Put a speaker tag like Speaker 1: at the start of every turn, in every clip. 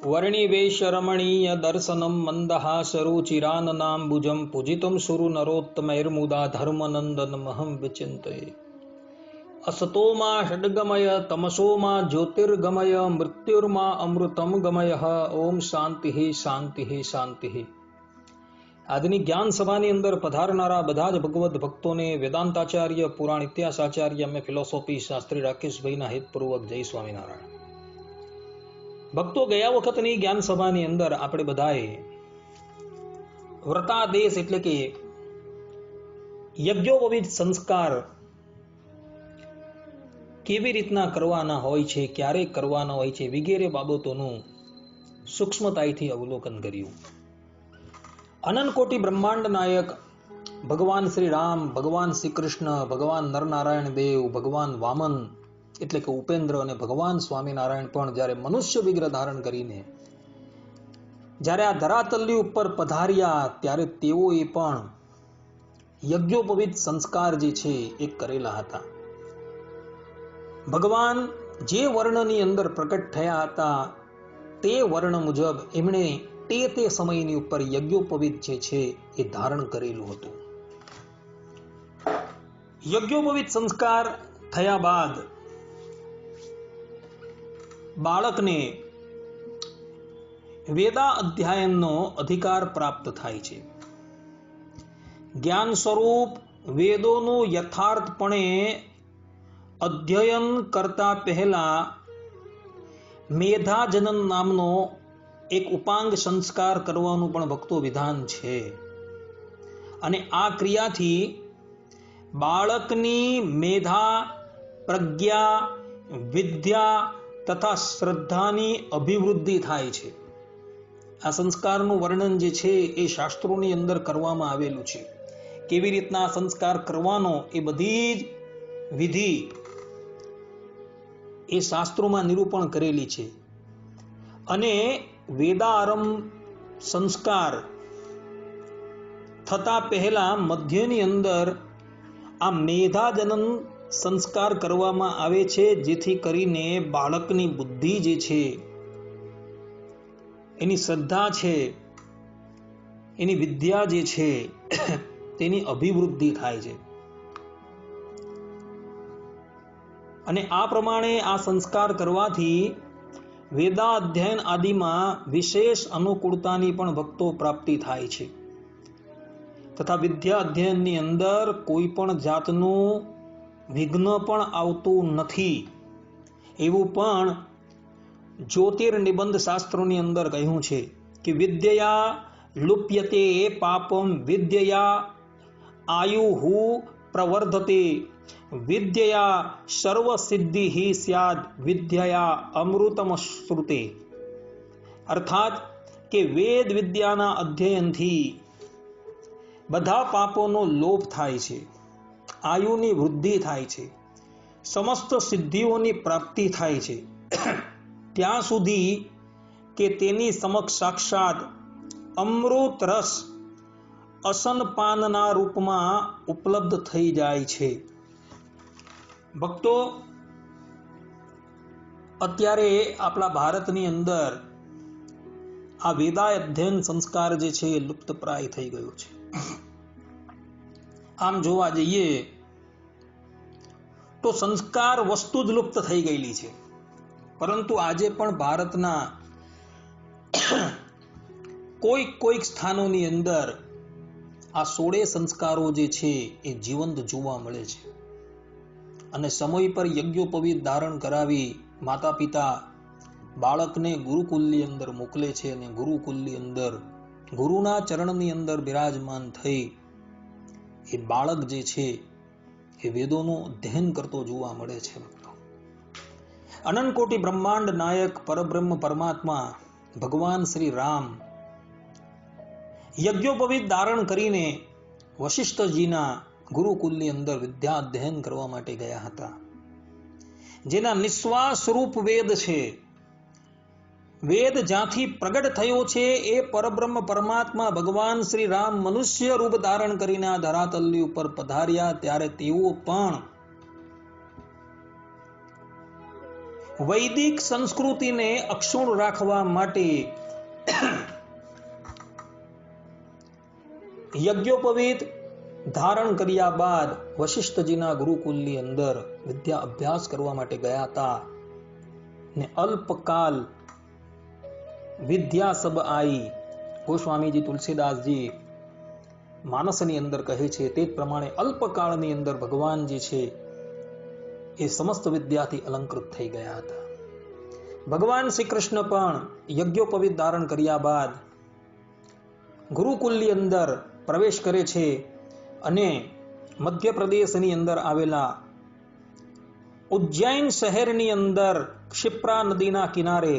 Speaker 1: वर्णिवेशरमणीय दर्शनं मन्दहासरुचिराननाम्बुजं पूजितं सुरनरोत्तमैर्मुदा धर्मनन्दनमहं विचिन्तये। असतो मा षड्गमय तमसो मा ज्योतिर्गमय मृत्युर्मा अमृतं गमय। ओम शांति शांति शांति। આજની જ્ઞાન સભાની અંદર પધારનારા બધા જ ભગવદ્ ભક્તોને વેદાંતાચાર્ય પુરાણ ઇતિહાસાચાર્ય અમે ફિલોસોફી શાસ્ત્રી રાકેશભાઈના હિતપૂર્વક જય સ્વામિનારાયણ। ભક્તો, ગયા વખતની જ્ઞાન સભાની અંદર આપણે બધાએ વ્રતાદેશ એટલે કે યજ્ઞોપવિત સંસ્કાર કેવી રીતના કરવાના હોય છે, ક્યારે કરવાના હોય છે વગેરે બાબતોનું સૂક્ષ્મતાથી અવલોકન કર્યું। અનંત કોટી બ્રહ્માંડ નાયક ભગવાન શ્રી રામ, ભગવાન શ્રી કૃષ્ણ, ભગવાન નરનારાયણ દેવ, ભગવાન વામન એટલે કે ઉપેન્દ્ર અને ભગવાન સ્વામિનારાયણ પણ જ્યારે મનુષ્ય વિગ્રહ ધારણ કરીને જ્યારે આ ધરાતલની ઉપર પધાર્યા ત્યારે તેઓએ પણ યજ્ઞોપવિત સંસ્કાર જે છે એ કરેલા હતા। ભગવાન જે વર્ણની અંદર પ્રકટ થયા હતા તે વર્ણ મુજબ એમણે તે સમયની ઉપર યજ્ઞોપવિત જે છે એ ધારણ કરેલું હતું। યજ્ઞોપવિત સંસ્કાર થયા બાદ બાળકને વેદા અધ્યયનનો અધિકાર પ્રાપ્ત થાય છે। જ્ઞાન સ્વરૂપ વેદોનું યથાર્થપણે અધ્યયન કરતા પહેલા મેધાજનન નામનો એક ઉપાંગ સંસ્કાર કરવાનું પણ ભક્તો વિધાન છે અને આ ક્રિયાથી બાળકની મેધા, પ્રજ્ઞા, વિદ્યા તથા શ્રદ્ધાની અભિવૃદ્ધિ થાય છે। આ સંસ્કારનું વર્ણન જે છે એ શાસ્ત્રોની અંદર કરવામાં આવેલું છે। કેવી રીતના સંસ્કાર કરવાનો એ બધી જ વિધિ એ શાસ્ત્રોમાં નિરૂપણ કરેલી છે અને વેદારંભ સંસ્કાર થતા પહેલા મધ્યની અંદર આ મેધાજનન સંસ્કાર કરવામાં આવે છે, જેથી કરીને બાળકની બુદ્ધિ જે છે, એની શ્રદ્ધા છે, એની વિદ્યા જે છે તેની અભિવૃદ્ધિ થાય છે અને આ પ્રમાણે આ સંસ્કાર કરવાથી વેદા અધ્યયન આદિમાં વિશેષ અનુકૂળતાની પણ ભક્તો પ્રાપ્તિ થાય છે તથા વિદ્યા અધ્યયનની અંદર કોઈ પણ જાતનું વિઘ્ન પણ આવતું નથી એવું પણ જ્યોતિર્નિબંધ શાસ્ત્રોની અંદર કહ્યું છે કે વિદ્યયા લુપ્યતે પાપમ વિદ્યયા આયુહુ પ્રવર્ધતે વિદ્યયા સર્વ સિદ્ધિ સ્યાદ વિદ્યયા અમૃતમ શ્રુતે। અર્થાત કે વેદ વિદ્યાના અધ્યયનથી બધા પાપોનો લોપ થાય છે, આયુની વૃદ્ધિ થાય છે, સમસ્ત સિદ્ધિઓની પ્રાપ્તિ થાય છે ત્યાં સુધી કે તેની સમક્ષ સાક્ષાત અમૃત રસ અસનપાનના રૂપમાં ઉપલબ્ધ થઈ જાય છે। ભક્તો, અત્યારે આપણા ભારતની અંદર આ વેદા અધ્યયન સંસ્કાર જે છે એ લુપ્તપ્રાય થઈ ગયો છે। આમ જોવા જઈએ તો સંસ્કાર વસ્તુ જ લુપ્ત થઈ ગયેલી છે, પરંતુ આજે પણ ભારતના કોઈક સ્થાનોની અંદર આ 16 સંસ્કારો જે છે એ જીવંત જોવા મળે છે અને સમય પર યજ્ઞોપવિત ધારણ કરાવી માતા પિતા બાળકને ગુરુકુલની અંદર મોકલે છે અને ગુરુકુલની અંદર ગુરુના ચરણની અંદર બિરાજમાન થઈ એ બાળક જે છે એ વેદોનું અધ્યયન કરતો જોવા મળે છે। અનંત કોટી બ્રહ્માંડ નાયક પરબ્રહ્મ પરમાત્મા ભગવાન શ્રી રામ યજ્ઞોપવિત ધારણ કરીને વશિષ્ઠજીના ગુરુકુલની અંદર વિદ્યા અધ્યયન કરવા માટે ગયા હતા, જેના નિશ્વાસ રૂપ વેદ છે। વેદ જ્યાંથી પ્રગટ થયો છે એ પરબ્રહ્મ પરમાત્મા ભગવાન શ્રી રામ મનુષ્ય રૂપ ધારણ કરીને આ ધરાતલની ઉપર પધાર્યા ત્યારે તેઓ પણ વૈદિક સંસ્કૃતિને અક્ષુણ રાખવા માટે યજ્ઞોપવીત ધારણ કર્યા બાદ વશિષ્ઠજીના ગુરુકુલની અંદર વિદ્યા અભ્યાસ કરવા માટે ગયા હતા ને અલ્પકાલ વિદ્યા સબ આઈ. ગોસ્વામીજી તુલસીદાસજી માનસની અંદર કહે છે તે પ્રમાણે અલ્પકાળની અંદર ભગવાન જે છે એ સમસ્ત વિદ્યાથી અલંકૃત થઈ ગયા હતા. ભગવાન શ્રી કૃષ્ણ પણ યજ્ઞોપવીત ધારણ કર્યા બાદ ગુરુકુલની અંદર પ્રવેશ કરે છે અને મધ્યપ્રદેશની અંદર આવેલા ઉજ્જૈન શહેરની અંદર ક્ષિપ્રા નદીના કિનારે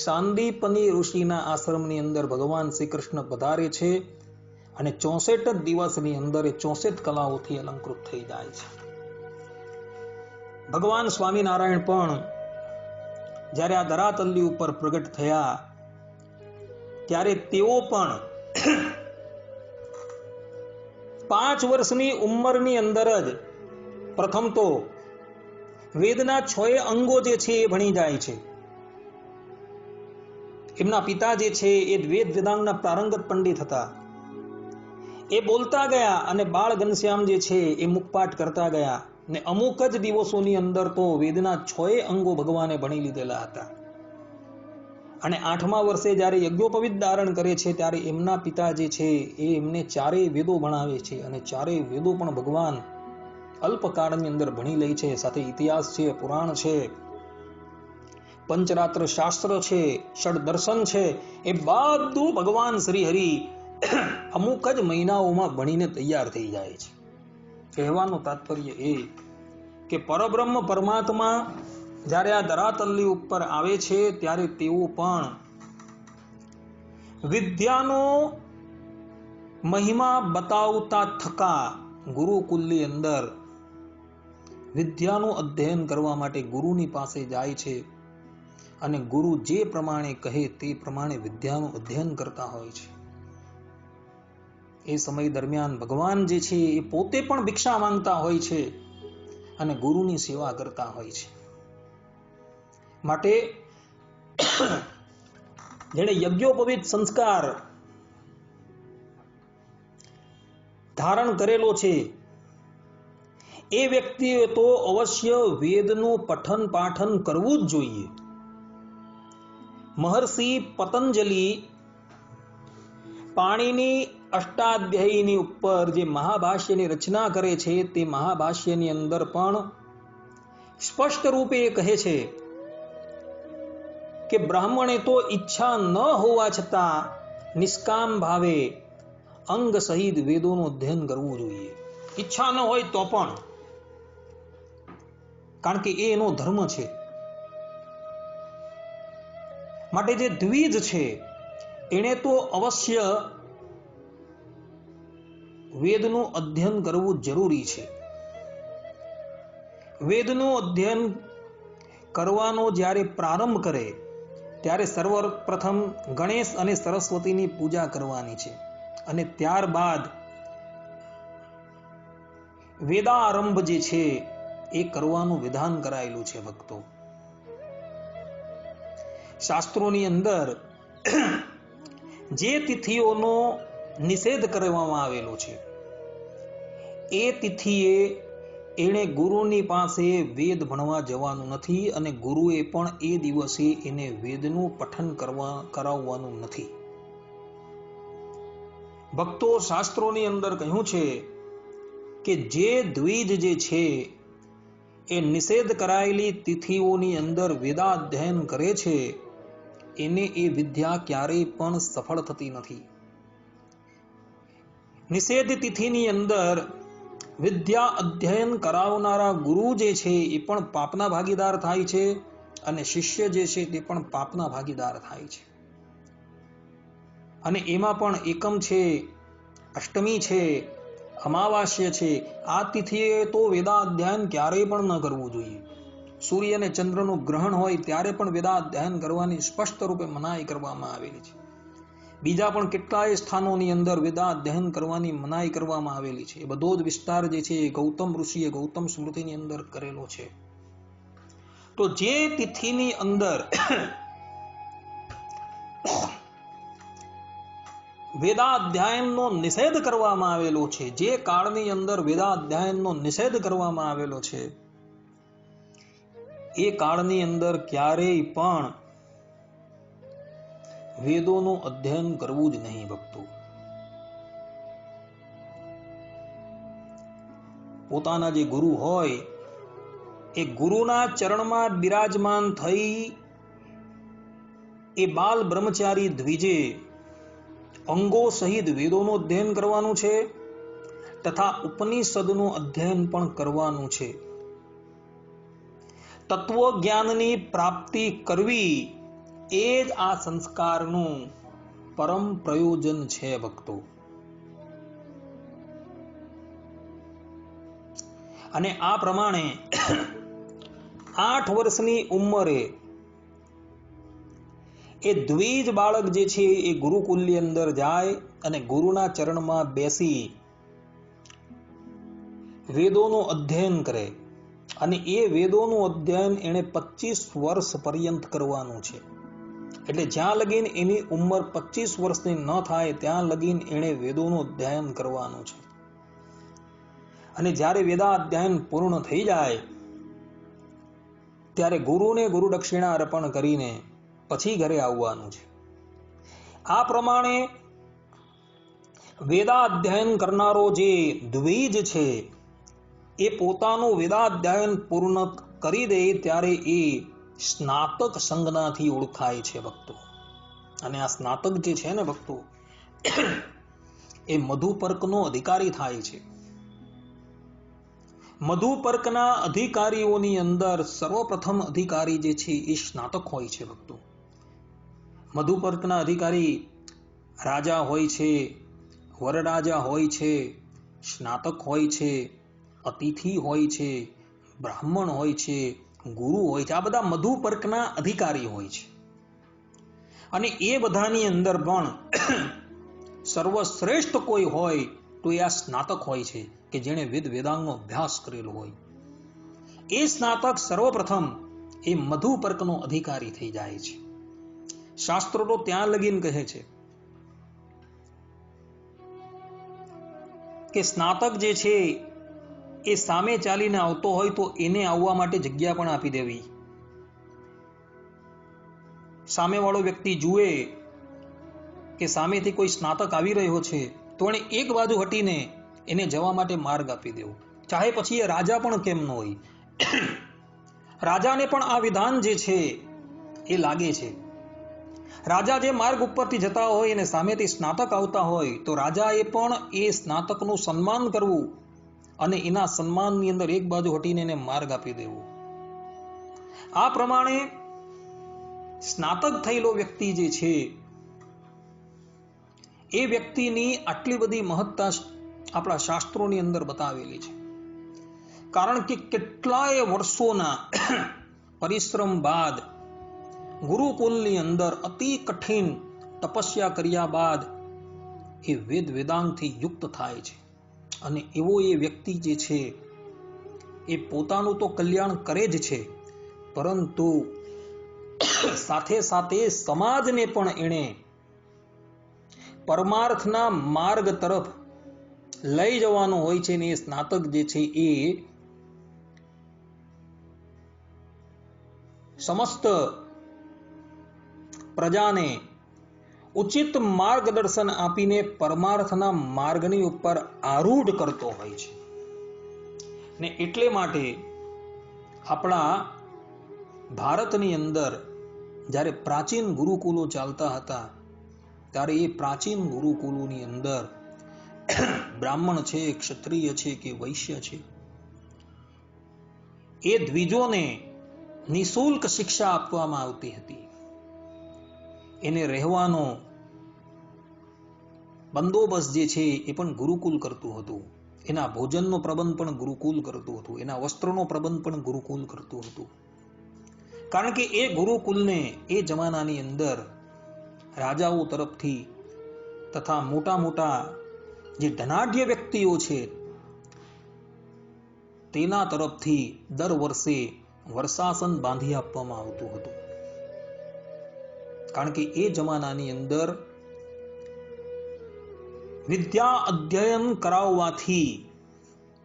Speaker 1: સાંદીપની ઋષિના આશ્રમની અંદર ભગવાન શ્રી કૃષ્ણ પધારે છે અને 64 દિવસની અંદર 64 કલાઓથી અલંકૃત થઈ જાય છે. ભગવાન સ્વામિનારાયણ પણ જ્યારે આ ધરાતલ્લી ઉપર પ્રગટ થયા ત્યારે તેઓ પણ 5 વર્ષની ઉંમરની અંદર જ પ્રથમ તો વેદના 6 અંગો જે છે એ ભણી જાય છે. એમના પિતા જે છે એ વેદ વેદાંગના પ્રારંગત પંડિત હતા. એ બોલતા ગયા અને બાળ ઘનશ્યામ જે છે એ મુખપાઠ કરતા ગયા ને અમુક જ દિવસોની અંદર તો વેદના 6 અંગો ભગવાને ભણી લીધેલા હતા. અને 8મા વર્ષે જ્યારે યજ્ઞોપવીત ધારણ કરે છે ત્યારે એમના પિતા જે છે એ એમને 4 વેદો ભણાવે છે અને 4 વેદો પણ ભગવાન અલ્પકાળની અંદર ભણી લે છે. સાથે ઇતિહાસ છે, પુરાણ છે, પંચરાત્ર શાસ્ત્ર છે, ષડ દર્શન છે, એ બધું ભગવાન શ્રી હરિ અમુક જ મહિનાઓમાં ભણીને તૈયાર થઈ જાય છે. કહેવાનું તાત્પર્ય એ કે પરબ્રહ્મ પરમાત્મા જ્યારે આ ધરાતલ્લી ઉપર આવે છે ત્યારે તેઓ પણ વિદ્યાનો મહિમા બતાવતા થકા ગુરુકુલની અંદર વિદ્યાનું અધ્યયન કરવા માટે ગુરુની પાસે જાય છે અને ગુરુ જે પ્રમાણે કહે તે પ્રમાણે વિદ્યાનું અધ્યયન કરતા હોય છે. એ સમય દરમિયાન ભગવાન જે છે એ પોતે પણ ભિક્ષા માંગતા હોય છે અને ગુરુની સેવા કરતા હોય છે. માટે જેણે યજ્ઞોપવીત સંસ્કાર ધારણ કરેલો છે એ વ્યક્તિએ તો અવશ્ય વેદનું પઠન પાઠન કરવું જ જોઈએ. મહર્ષિ પતંજલિ પાણીની અષ્ટાધ્યાયીની ઉપર જે મહાભાષ્યની રચના કરે છે તે મહાભાષ્યની અંદર પણ સ્પષ્ટ રૂપે કહે છે કે બ્રાહ્મણે તો ઈચ્છા ન હોવા છતાં નિષ્કામ ભાવે અંગ સહિત વેદોનું અધ્યયન કરવું જોઈએ. ઈચ્છા ન હોય તો પણ, કારણ કે એ એનો ધર્મ છે. માટે જે દ્વિજ છે એણે તો અવશ્ય વેદનું અધ્યયન કરવું જરૂરી છે. વેદનું અધ્યયન કરવાનો જ્યારે પ્રારંભ કરે ત્યારે સર્વપ્રથમ ગણેશ અને સરસ્વતીની પૂજા કરવાની છે અને ત્યારબાદ વેદારંભ જે છે એ કરવાનું વિધાન કરાયેલું છે. ભક્તો, શાસ્ત્રોની અંદર જે તિથિઓનો નિષેધ કરવામાં આવેલો છે એ તિથિએ એણે ગુરુની પાસે વેદ ભણવા જવાનું નથી અને ગુરુએ પણ એ દિવસે એને વેદનું પઠન કરાવવાનું નથી. ભક્તો, શાસ્ત્રોની અંદર કહ્યું છે કે જે દ્વિજ જે છે એ નિષેધ કરાયેલી તિથિઓની અંદર વેદાધ્યયન કરે છે એને એ વિદ્યા ક્યારેય પણ સફળ થતી નથી. નિષેધ તિથિની અંદર વિદ્યા અધ્યયન કરાવનારા ગુરુ જે છે એ પણ પાપના ભાગીદાર થાય છે અને શિષ્ય જે છે તે પણ પાપના ભાગીદાર થાય છે. અને એમાં પણ એકમ છે, અષ્ટમી છે, અમાવાસ્ય છે, આ તિથિએ તો વેદાધ્યયન ક્યારેય પણ ન કરવું જોઈએ. સૂર્ય અને ચંદ્રનું ગ્રહણ હોય ત્યારે પણ વેદાધ્યયન કરવાની સ્પષ્ટ રૂપે મનાઈ કરવામાં આવેલી છે. બીજા પણ કેટલાય સ્થાનોની અંદર વેદાધ્યયન કરવાની મનાઈ કરવામાં આવેલી છે. એ બધો જ વિસ્તાર જે છે એ ગૌતમ ઋષિએ ગૌતમ સ્મૃતિની અંદર કરેલો છે. તો જે તિથિની અંદર વેદાધ્યાયનનો નિષેધ કરવામાં આવેલો છે, જે કાળની અંદર વેદાધ્યાયનનો નિષેધ કરવામાં આવેલો છે, એ કાળની અંદર ક્યારેય પણ વેદોનું અધ્યયન કરવું જ નહીં ભક્તો. પોતાના જે ગુરુ હોય એ ગુરુના ચરણમાં બિરાજમાન થઈ એ બાલ બ્રહ્મચારી દ્વિજે અંગો સહિત વેદોનું અધ્યયન કરવાનું છે તથા ઉપનિષદનું અધ્યયન પણ કરવાનું છે. તત્વ જ્ઞાનની પ્રાપ્તિ કરવી એ જ આ સંસ્કારનું પરમ પ્રયોજન છે ભક્તો. અને આ પ્રમાણે 8 વર્ષની ઉંમરે એ દ્વિજ બાળક જે છે એ ગુરુકુલની અંદર જાય અને ગુરુના ચરણમાં બેસી વેદોનું અધ્યયન કરે. અને એ વેદોનું અધ્યયન એને 25 વર્ષ પર્યંત કરવાનું છે. એટલે જ્યાં લગીન એની ઉંમર 25 વર્ષની ન થાય ત્યાં લગીન એને વેદોનું અધ્યયન કરવાનું છે. અને જ્યારે વેદાધ્યાયન પૂર્ણ થઈ જાય ત્યારે ગુરુને ગુરુ દક્ષિણા અર્પણ કરીને પછી ઘરે આવવાનું છે. આ પ્રમાણે વેદાધ્યાયન કરનારો જે દ્વિજ છે એ પોતાનું વેદાધ્યાયન પૂર્ણ કરી દે ત્યારે એ સ્નાતક સંજ્ઞાથી ઓળખાય છે ભક્તો. અને આ સ્નાતક જે છે ને ભક્તો એ મધુપર્કનો અધિકારી થાય છે. મધુપર્કના અધિકારીઓની અંદર સર્વપ્રથમ અધિકારી જે છે એ સ્નાતક હોય છે ભક્તો. મધુપર્કના અધિકારી રાજા હોય છે, વરરાજા હોય છે, સ્નાતક હોય છે, અતિથિ હોય છે, બ્રાહ્મણ હોય છે, ગુરુ હોય છે. આ બધા મધુપર્કના અધિકારી હોય છે. અને એ બધાની અંદર પણ સર્વશ્રેષ્ઠ કોઈ હોય તો એ આ સ્નાતક હોય છે કે જેણે વેદાંગનો અભ્યાસ કરેલો હોય. એ સ્નાતક સર્વપ્રથમ એ મધુપર્કનો અધિકારી થઈ જાય છે. શાસ્ત્રો તો ત્યાં લગીન કહે છે કે સ્નાતક જે છે એ સામે ચાલીને આવતો હોય તો એને આવવા માટે જગ્યા પણ આપી દેવી. સામેવાળો વ્યક્તિ જુએ કે સામેથી કોઈ સ્નાતક આવી રહ્યો છે તો એને એક બાજુ હટીને એને જવા માટે માર્ગ આપી દેવો, ચાહે પછી એ રાજા પણ કેમ ન હોય. રાજાને પણ આ વિધાન જે છે એ લાગે છે. રાજા જે માર્ગ ઉપરથી જતા હોય અને સામેથી સ્નાતક આવતા હોય તો રાજાએ પણ એ સ્નાતકનું સન્માન કરવું અને એના સન્માનની અંદર એક બાજુ હટીને એને માર્ગ આપી દેવો. આ પ્રમાણે સ્નાતક થયેલો વ્યક્તિ જે છે એ વ્યક્તિની આટલી બધી મહત્તા આપણા શાસ્ત્રોની અંદર બતાવેલી છે. કારણ કે કેટલાય વર્ષોના પરિશ્રમ બાદ ગુરુકુલની અંદર અતિ કઠિન તપસ્યા કર્યા બાદ એ વેદાંગથી યુક્ત થાય છે. અને એવો એ વ્યક્તિ જે છે એ પોતાનું તો કલ્યાણ કરે જ છે, પરંતુ સાથે સાથે સમાજને પણ એણે પરમાર્થના માર્ગ તરફ લઈ જવાનો હોય છે. ને એ સ્નાતક જે છે એ સમસ્ત પ્રજાને ઉચિત માર્ગદર્શન આપીને પરમાર્થના માર્ગની ઉપર આરૂઢ કરતો હોય છે. ને એટલે માટે આપણા ભારતની અંદર જ્યારે પ્રાચીન ગુરુકુલો ચાલતા હતા ત્યારે એ પ્રાચીન ગુરુકુલોની અંદર બ્રાહ્મણ છે, ક્ષત્રિય છે કે વૈશ્ય છે, એ દ્વિજોને નિઃશુલ્ક શિક્ષા આપવામાં આવતી હતી. એને રહેવાનો બંદોબસ્ત જે છે એ પણ ગુરુકુલ કરતું હતું. એના ભોજનનો પ્રબંધ પણ ગુરુકુલ કરતું હતું. એના વસ્ત્રોનો પ્રબંધ પણ ગુરુકુલ કરતું હતું. કારણ કે એ ગુરુકુલને એ જમાનાની અંદર રાજાઓ તરફથી તથા મોટા મોટા જે ધનાઢ્ય વ્યક્તિઓ છે તેના તરફથી દર વર્ષે વર્ષાસન બાંધી આપવામાં આવતું હતું. કારણ કે એ જમાનાની અંદર વિદ્યા અધ્યયન કરાવવાથી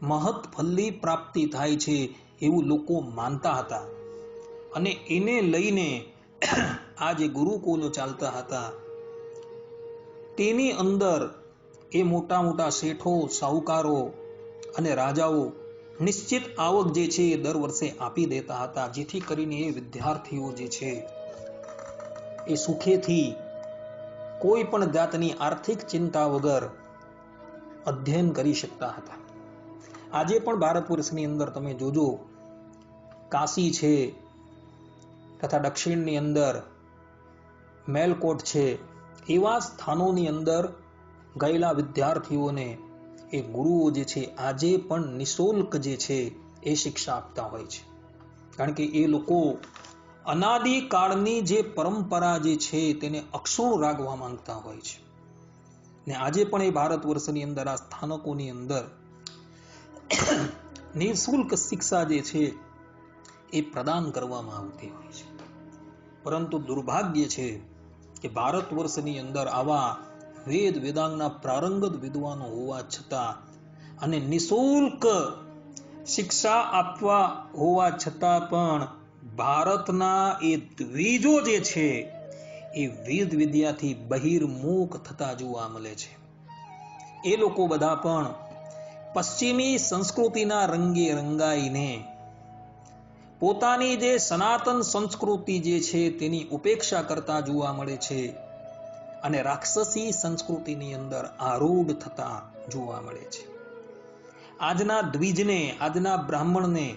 Speaker 1: મહત ફલની પ્રાપ્તિ થાય છે એવું લોકો માનતા હતા. અને એને લઈને આ જે ગુરુકુલો ચાલતા હતા તેની અંદર એ મોટા મોટા શેઠો, સાહુકારો અને રાજાઓ નિશ્ચિત આવક જે છે એ દર વર્ષે આપી દેતા હતા, જેથી કરીને એ વિદ્યાર્થીઓ જે છે એ સુખેથી કોઈ પણ જાતની આર્થિક ચિંતા વગર અધ્યયન કરી શકતા હતા. આજે પણ ભારત વર્ષની અંદર તમે જોજો, કાશી છે તથા દક્ષિણની અંદર મેલકોટ છે, એવા સ્થાનોની અંદર ગયેલા વિદ્યાર્થીઓને એ ગુરુઓ જે છે આજે પણ નિઃશુલ્ક જે છે એ શિક્ષા આપતા હોય છે. કારણ કે એ લોકો અનાદિકાળની જે પરંપરા જે છે તેને અક્ષુણ્ણ રાખવા માંગતા હોય છે. ને આજે પણ એ ભારત વર્ષની અંદર આ સ્થાનકોની અંદર નિઃશુલ્ક શિક્ષા જે છે એ પ્રદાન કરવામાં આવતી હોય છે. પરંતુ દુર્ભાગ્ય છે કે ભારત વર્ષની અંદર આવા વેદ વેદાંગના પ્રારંગત વિદ્વાનો હોવા છતાં અને નિઃશુલ્ક શિક્ષા આપવા હોવા છતાં પણ ભારતના એ દ્વિજો જે છે એ વેદ વિદ્યાથી બહિર્મુખ થતા જોવા મળે છે. એ લોકો બધા પણ પશ્ચિમી સંસ્કૃતિના રંગે રંગાઈને પોતાની જે સનાતન સંસ્કૃતિ જે છે તેની ઉપેક્ષા કરતા જોવા મળે છે અને રાક્ષસી સંસ્કૃતિની અંદર આરૂઢ થતા જોવા મળે છે. આજના દ્વિજને, આજના બ્રાહ્મણને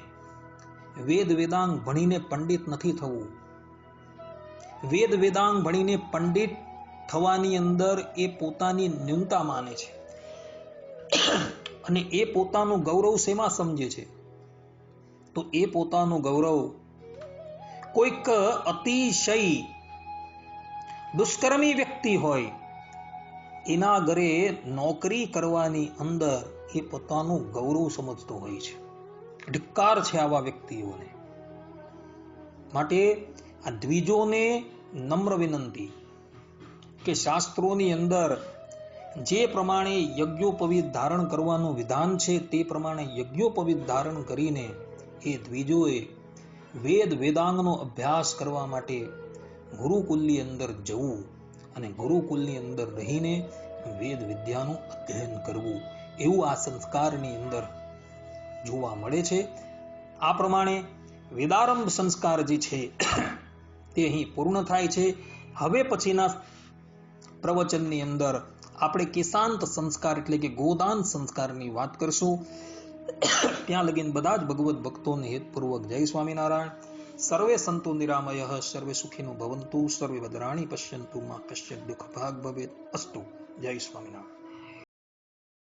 Speaker 1: વેદ વેદાંગ ભણીને પંડિત નથી થવું. વેદ વેદાંગ ભણીને પંડિત થવાની અંદર એ પોતાની ન્યૂનતા માને છે અને એ પોતાનું ગૌરવ શેમાં સમજે છે? તો એ પોતાનું ગૌરવ કોઈક અતિશય દુષ્કર્મી વ્યક્તિ હોય એના ઘરે નોકરી કરવાની અંદર એ પોતાનું ગૌરવ સમજતો હોય છે. ધિક્કાર છે આવા વ્યક્તિઓને. માટે આ દ્વિજોને નમ્ર વિનંતી કે શાસ્ત્રોની અંદર જે પ્રમાણે યજ્ઞોપવિત ધારણ કરવાનું વિધાન છે તે પ્રમાણે યજ્ઞોપવિત ધારણ કરીને એ દ્વિજોએ વેદ વેદાંગનો અભ્યાસ કરવા માટે ગુરુકુલની અંદર જવું અને ગુરુકુલની અંદર રહીને વેદ વિદ્યાનું અધ્યયન કરવું, એવું આ સંસ્કારની અંદર જોવા મળે છે. આ પ્રમાણે વેદારંભ સંસ્કાર જે છે તે અહીં પૂર્ણ થાય છે. હવે પછીના પ્રવચનની અંદર આપણે કેશાંત સંસ્કાર એટલે કે ગોદાન સંસ્કારની વાત કરશું. ત્યાં લગીન બધા જ ભગવત ભક્તોને હેતપૂર્વક જય સ્વામિનારાયણ. સર્વે સંતો નિરામયઃ, સર્વે સુખીનો ભવંતુ, સર્વે ભદ્રાણી પશ્યંતુ, મા કશ્ચિત દુઃખ ભાગ ભવેત. અસ્તુ. જય સ્વામિનારાયણ.